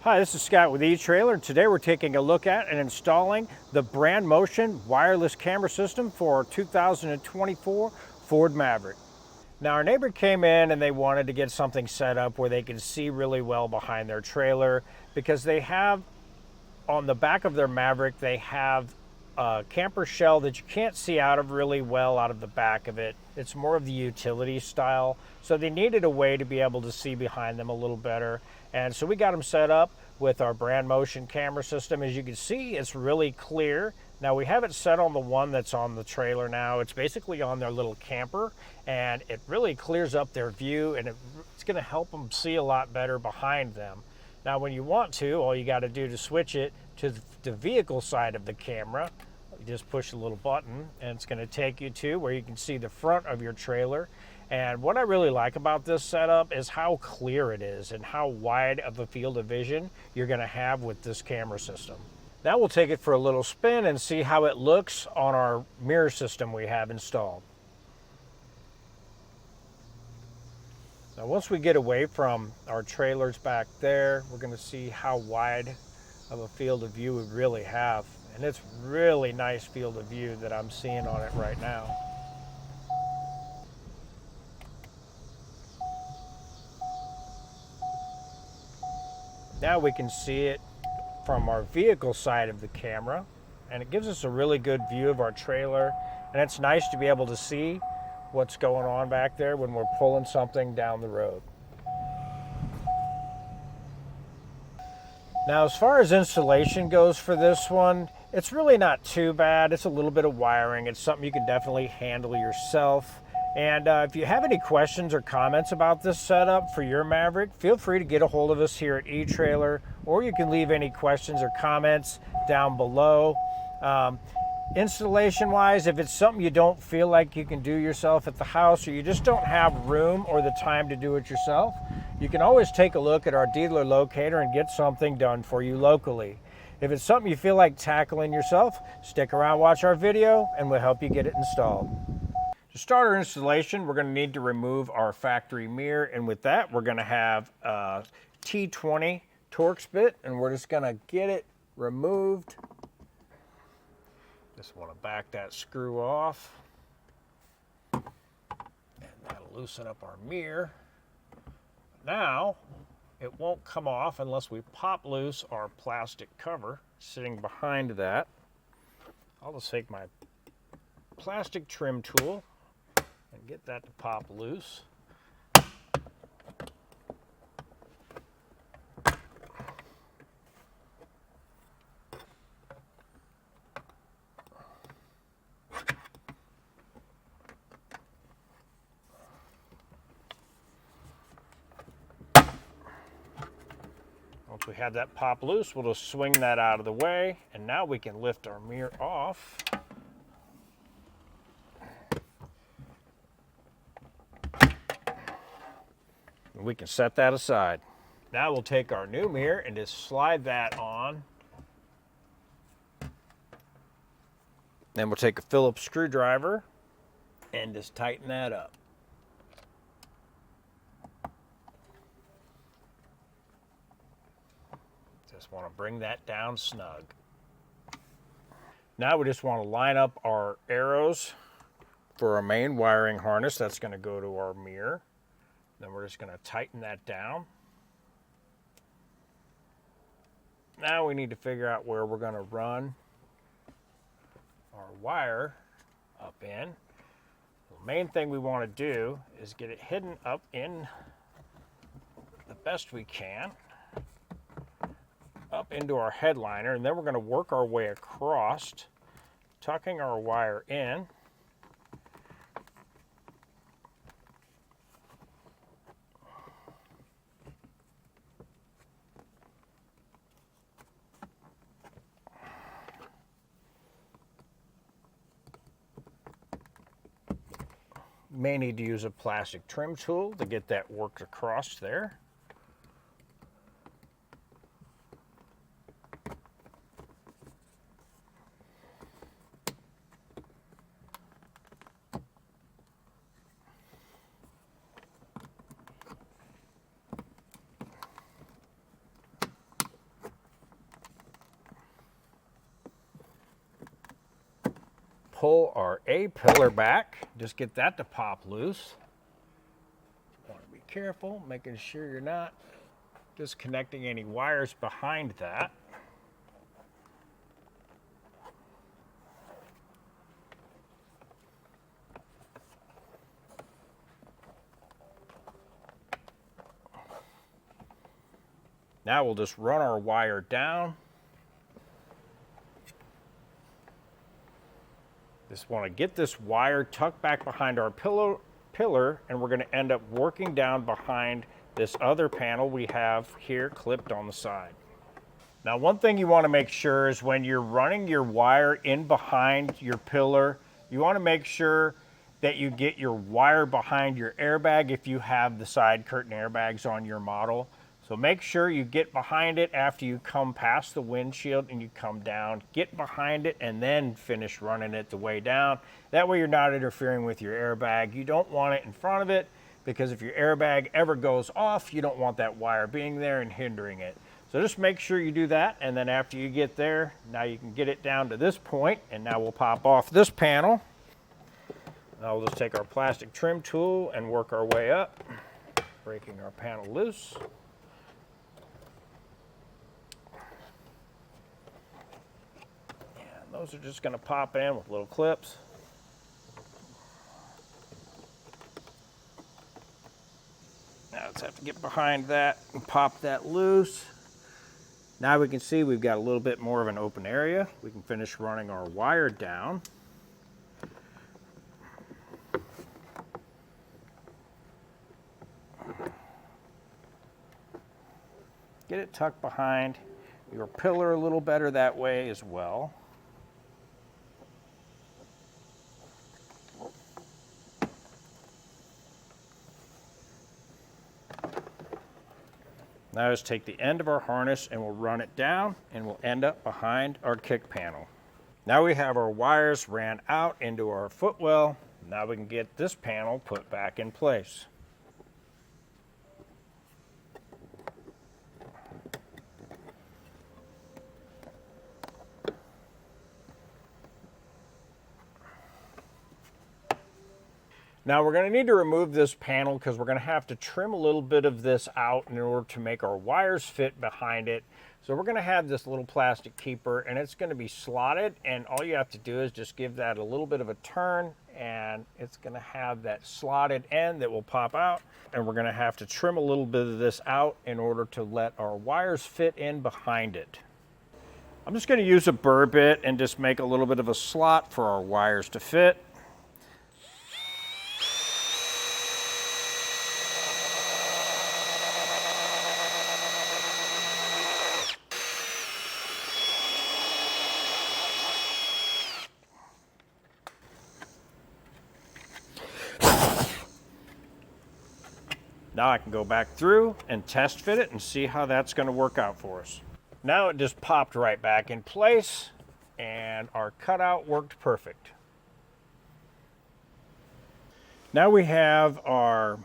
Hi, this is Scott with eTrailer. Today we're taking a look at and installing the Brandmotion wireless camera system for our 2024 Ford Maverick. Now our neighbor came in and they wanted to get something set up where they can see really well behind their trailer because they have on the back of their Maverick, they have a camper shell that you can't see out of really well out of the back of it. It's more of the utility style. So they needed a way to be able to see behind them a little better. And so we got them set up with our Brandmotion camera system. As you can see, it's really clear. Now we have it set on the one that's on the trailer now. It's basically on their little camper and it really clears up their view and it's gonna help them see a lot better behind them. Now when you want to, all you got to do to switch it to the vehicle side of the camera, you just push a little button and it's going to take you to where you can see the front of your trailer. And what I really like about this setup is how clear it is and how wide of a field of vision you're going to have with this camera system. Now we'll take it for a little spin and see how it looks on our mirror system we have installed. Now once we get away from our trailers back there, we're going to see how wide of a field of view we really have. And it's really nice field of view that I'm seeing on it right now. Now we can see it from our vehicle side of the camera, and it gives us a really good view of our trailer. And it's nice to be able to see what's going on back there when we're pulling something down the road. Now as far as installation goes for this one, it's really not too bad. It's a little bit of wiring. It's something you can definitely handle yourself. And if you have any questions or comments about this setup for your Maverick, feel free to get a hold of us here at eTrailer, or you can leave any questions or comments down below. Installation wise, if it's something you don't feel like you can do yourself at the house, or you just don't have room or the time to do it yourself, you can always take a look at our dealer locator and get something done for you locally. If it's something you feel like tackling yourself, stick around, watch our video, and we'll help you get it installed. To start our installation, we're going to need to remove our factory mirror, and with that, we're going to have a T20 Torx bit, and we're just going to get it removed. Just want to back that screw off, and that'll loosen up our mirror. Now, it won't come off unless we pop loose our plastic cover sitting behind that. I'll just take my plastic trim tool and get that to pop loose. Once we have that pop loose, we'll just swing that out of the way, and now we can lift our mirror off. And we can set that aside. Now we'll take our new mirror and just slide that on. Then we'll take a Phillips screwdriver and just tighten that up. Just want to bring that down snug. Now we just want to line up our arrows for our main wiring harness. That's going to go to our mirror. Then we're just going to tighten that down. Now we need to figure out where we're going to run our wire up in. The main thing we want to do is get it hidden up in the best we can, up into our headliner, and then we're going to work our way across, tucking our wire in. You may need to use a plastic trim tool to get that worked across there. pull our A-pillar back. Just get that to pop loose. Want to be careful, making sure you're not disconnecting any wires behind that. Now we'll just run our wire down. Just want to get this wire tucked back behind our pillar, and we're going to end up working down behind this other panel we have here clipped on the side. Now, one thing you want to make sure is when you're running your wire in behind your pillar, you want to make sure that you get your wire behind your airbag if you have the side curtain airbags on your model. So make sure you get behind it after you come past the windshield and you come down. Get behind it and then finish running it the way down. That way you're not interfering with your airbag. You don't want it in front of it, because if your airbag ever goes off, you don't want that wire being there and hindering it. So just make sure you do that, and then after you get there, now you can get it down to this point, and now we'll pop off this panel. Now we'll just take our plastic trim tool and work our way up, breaking our panel loose. Those are just going to pop in with little clips. Now let's have to get behind that and pop that loose. Now we can see we've got a little bit more of an open area. We can finish running our wire down. Get it tucked behind your pillar a little better that way as well. Now just take the end of our harness and we'll run it down, and we'll end up behind our kick panel. Now we have our wires ran out into our footwell. Now we can get this panel put back in place. Now we're going to need to remove this panel because we're going to have to trim a little bit of this out in order to make our wires fit behind it. So we're going to have this little plastic keeper, and it's going to be slotted, and all you have to do is just give that a little bit of a turn, and it's going to have that slotted end that will pop out, and we're going to have to trim a little bit of this out in order to let our wires fit in behind it. I'm just going to use a burr bit and just make a little bit of a slot for our wires to fit. Now I can go back through and test fit it and see how that's going to work out for us. Now it just popped right back in place, and our cutout worked perfect. Now we have our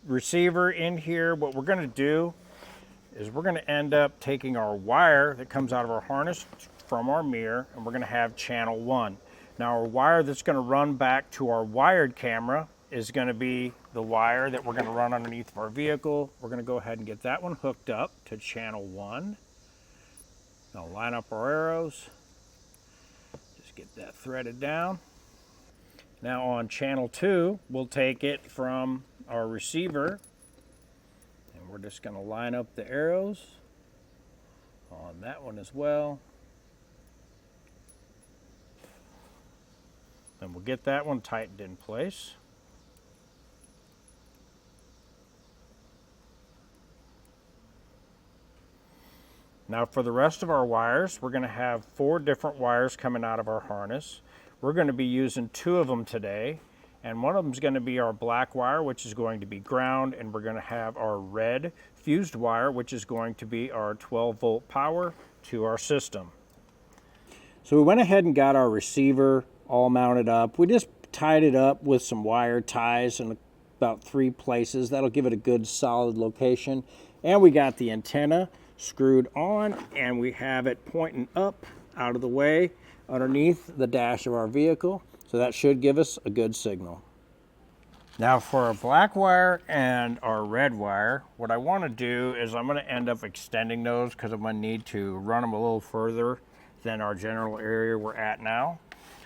receiver in here. What we're going to do is we're going to end up taking our wire that comes out of our harness from our mirror, and we're going to have channel 1. Now our wire that's going to run back to our wired camera is going to be the wire that we're going to run underneath of our vehicle. We're going to go ahead and get that one hooked up to channel 1. Now line up our arrows. Just get that threaded down. Now on channel 2, we'll take it from our receiver, and we're just going to line up the arrows on that one as well. And we'll get that one tightened in place. Now for the rest of our wires, we're going to have 4 different wires coming out of our harness. We're going to be using 2 of them today, and one of them is going to be our black wire, which is going to be ground, and we're going to have our red fused wire, which is going to be our 12-volt power to our system. So we went ahead and got our receiver all mounted up. We just tied it up with some wire ties in about 3 places. That'll give it a good solid location. And we got the antenna screwed on, and we have it pointing up out of the way. underneath the dash of our vehicle. So that should give us a good signal. Now for our black wire and our red wire, what I want to do is I'm going to end up extending those because I'm going to need to run them a little further than our general area we're at now.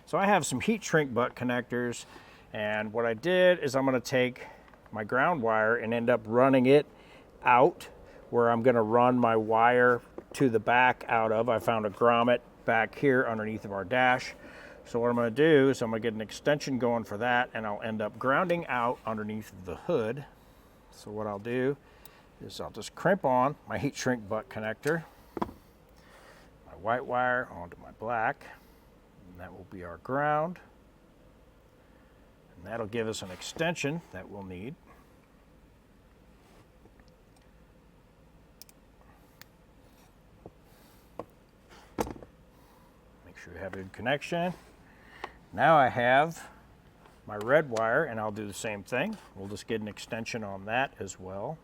So I have some heat shrink butt connectors, and what I did is I'm going to take my ground wire and end up running it out where I'm going to run my wire to the back out of. I found a grommet back here underneath of our dash. So what I'm going to do is I'm going to get an extension going for that, and I'll end up grounding out underneath the hood. So what I'll do is I'll just crimp on my heat shrink butt connector, my white wire onto my black, and that will be our ground. And that'll give us an extension that we'll need. Make sure you have a good connection. Now I have my red wire, and I'll do the same thing. We'll just get an extension on that as well.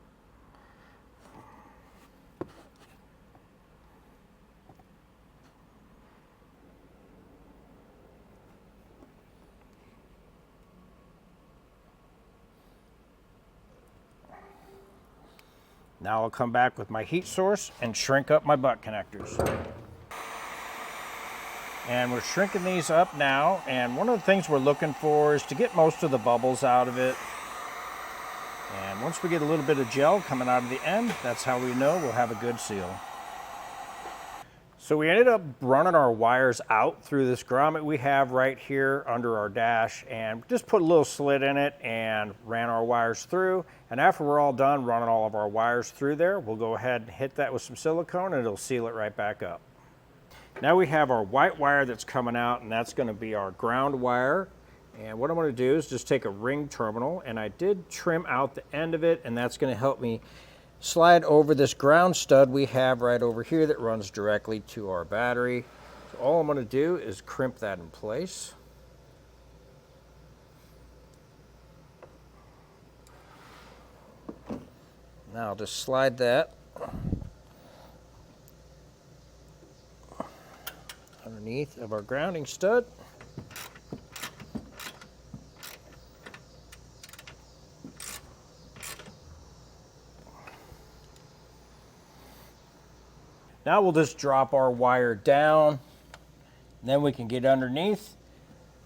Now I'll come back with my heat source and shrink up my butt connectors. And we're shrinking these up now, and one of the things we're looking for is to get most of the bubbles out of it. And once we get a little bit of gel coming out of the end, that's how we know we'll have a good seal. So we ended up running our wires out through this grommet we have right here under our dash, and just put a little slit in it and ran our wires through. And after we're all done running all of our wires through there, we'll go ahead and hit that with some silicone, and it'll seal it right back up. Now we have our white wire that's coming out, and that's going to be our ground wire. And what I'm going to do is just take a ring terminal, and I did trim out the end of it, and that's going to help me slide over this ground stud we have right over here that runs directly to our battery. So all I'm going to do is crimp that in place. Now I'll just slide that underneath of our grounding stud. Now we'll just drop our wire down, and then we can get underneath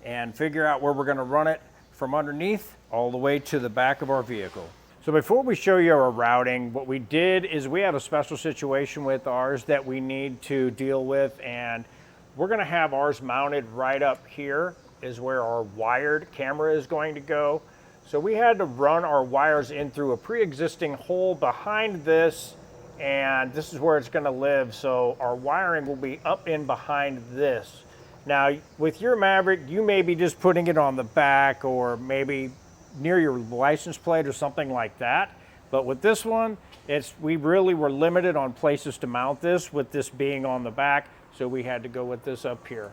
and figure out where we're going to run it from underneath all the way to the back of our vehicle. So before we show you our routing, what we did is we have a special situation with ours that we need to deal with, and we're going to have ours mounted right up here is where our wired camera is going to go. So we had to run our wires in through a pre-existing hole behind this, and this is where it's going to live. So our wiring will be up in behind this. Now with your Maverick, you may be just putting it on the back or maybe near your license plate or something like that. But with this one, we really were limited on places to mount this with this being on the back. So we had to go with this up here.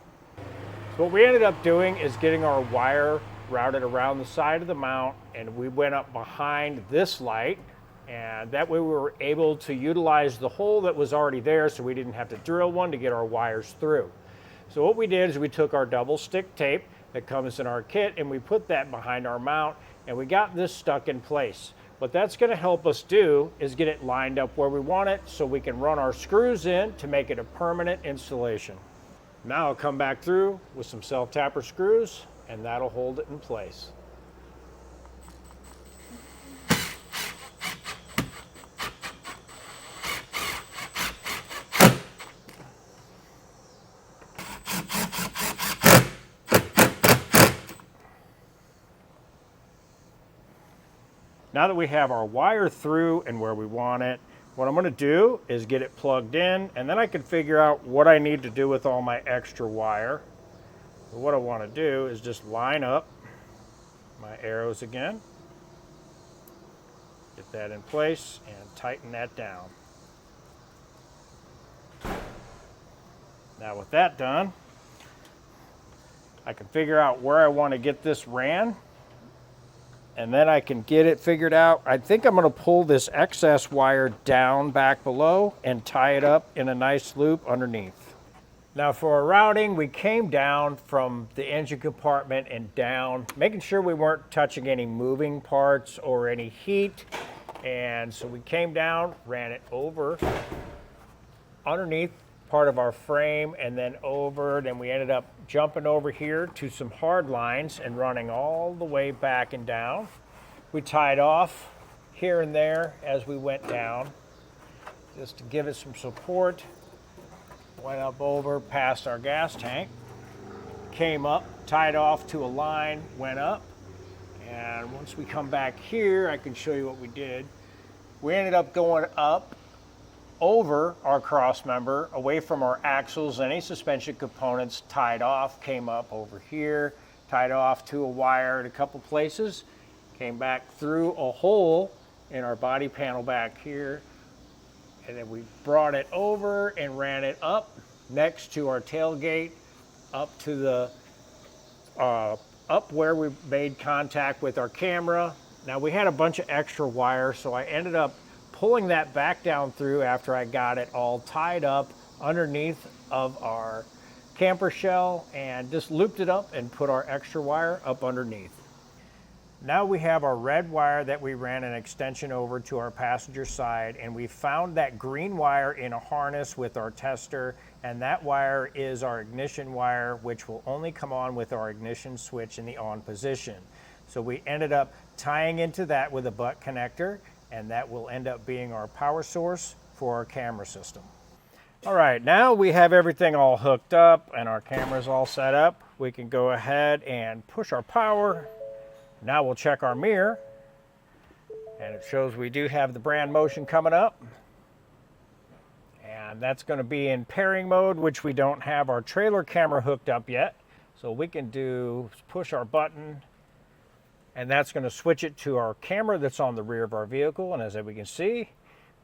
So what we ended up doing is getting our wire routed around the side of the mount, and we went up behind this light, and that way we were able to utilize the hole that was already there, so we didn't have to drill one to get our wires through. So what we did is we took our double stick tape that comes in our kit, and we put that behind our mount, and we got this stuck in place. What that's going to help us do is get it lined up where we want it so we can run our screws in to make it a permanent installation. Now I'll come back through with some self-tapper screws, and that'll hold it in place. Now that we have our wire through and where we want it, what I'm going to do is get it plugged in, and then I can figure out what I need to do with all my extra wire. So what I want to do is just line up my arrows again, get that in place, and tighten that down. Now with that done, I can figure out where I want to get this ran, and then I can get it figured out. I think I'm going to pull this excess wire down back below and tie it up in a nice loop underneath. Now for our routing, we came down from the engine compartment and down, making sure we weren't touching any moving parts or any heat. And so we came down, ran it over underneath part of our frame and then over. Then we ended up jumping over here to some hard lines and running all the way back and down. We tied off here and there as we went down, just to give it some support. Went up over past our gas tank, came up, tied off to a line, went up, and once we come back here, I can show you what we did. We ended up going up over our cross member, away from our axles, any suspension components, tied off, came up over here, tied off to a wire in a couple places, came back through a hole in our body panel back here, and then we brought it over and ran it up next to our tailgate, up to the up where we made contact with our camera. Now we had a bunch of extra wire, so I ended up pulling that back down through after I got it all tied up underneath of our camper shell and just looped it up and put our extra wire up underneath. Now we have our red wire that we ran an extension over to our passenger side, and we found that green wire in a harness with our tester, and that wire is our ignition wire, which will only come on with our ignition switch in the on position. So we ended up tying into that with a butt connector, and that will end up being our power source for our camera system. All right, now we have everything all hooked up and our camera's all set up. We can go ahead and push our power. Now we'll check our mirror, and it shows we do have the Brandmotion coming up, and that's going to be in pairing mode, which we don't have our trailer camera hooked up yet. So we can do push our button, and that's going to switch it to our camera that's on the rear of our vehicle, and as we can see,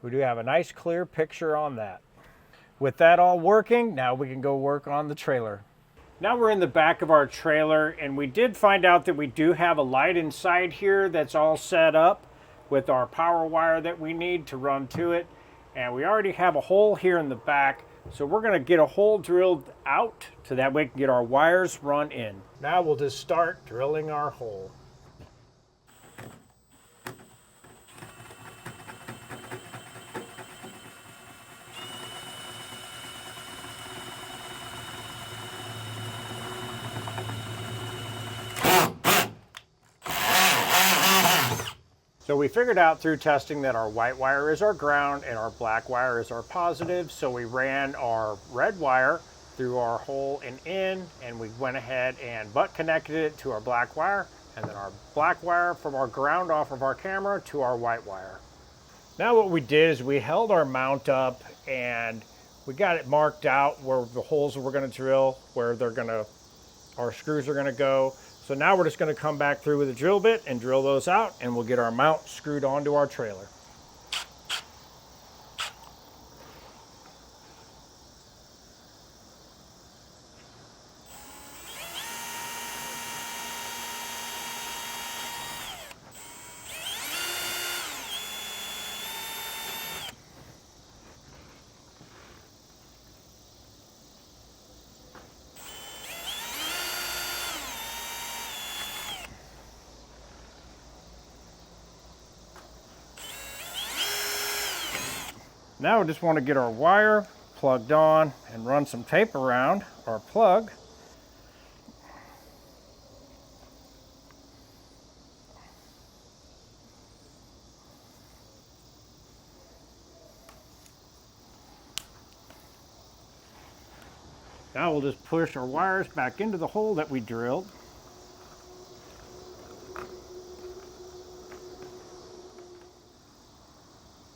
we do have a nice clear picture on that. With that all working, now we can go work on the trailer. Now we're in the back of our trailer, and we did find out that we do have a light inside here that's all set up with our power wire that we need to run to it. And we already have a hole here in the back, so we're going to get a hole drilled out so that we can get our wires run in. Now we'll just start drilling our hole. So we figured out through testing that our white wire is our ground and our black wire is our positive. So we ran our red wire through our hole and in, and we went ahead and butt connected it to our black wire, and then our black wire from our ground off of our camera to our white wire. Now what we did is we held our mount up and we got it marked out where the holes we're going to drill, where our screws are going to go. So now we're just going to come back through with a drill bit and drill those out, and we'll get our mount screwed onto our trailer. Now we just want to get our wire plugged on and run some tape around our plug. Now we'll just push our wires back into the hole that we drilled.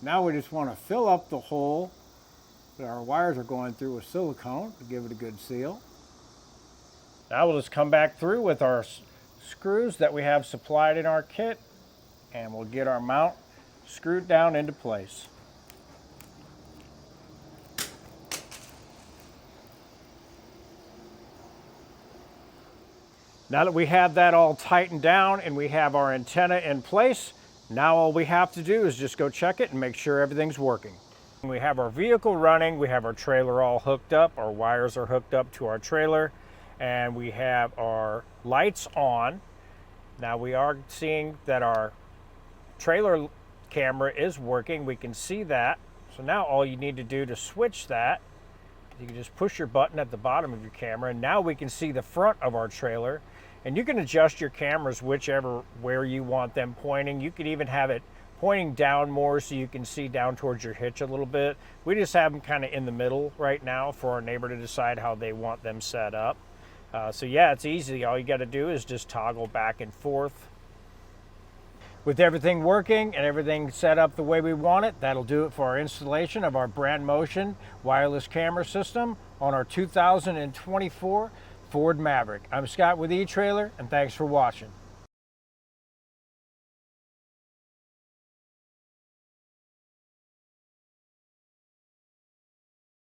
Now we just want to fill up the hole that our wires are going through with silicone to give it a good seal. Now we'll just come back through with our screws that we have supplied in our kit, and we'll get our mount screwed down into place. Now that we have that all tightened down and we have our antenna in place, now all we have to do is just go check it and make sure everything's working. We have our vehicle running, we have our trailer all hooked up, our wires are hooked up to our trailer, and we have our lights on. Now we are seeing that our trailer camera is working. We can see that. So now all you need to do to switch that, you can just push your button at the bottom of your camera, and now we can see the front of our trailer. And you can adjust your cameras where you want them pointing. You could even have it pointing down more so you can see down towards your hitch a little bit. We just have them kind of in the middle right now for our neighbor to decide how they want them set up. So yeah, it's easy. All you got to do is just toggle back and forth. With everything working and everything set up the way we want it, that'll do it for our installation of our Brandmotion wireless camera system on our 2024 Ford Maverick. I'm Scott with eTrailer, and thanks for watching.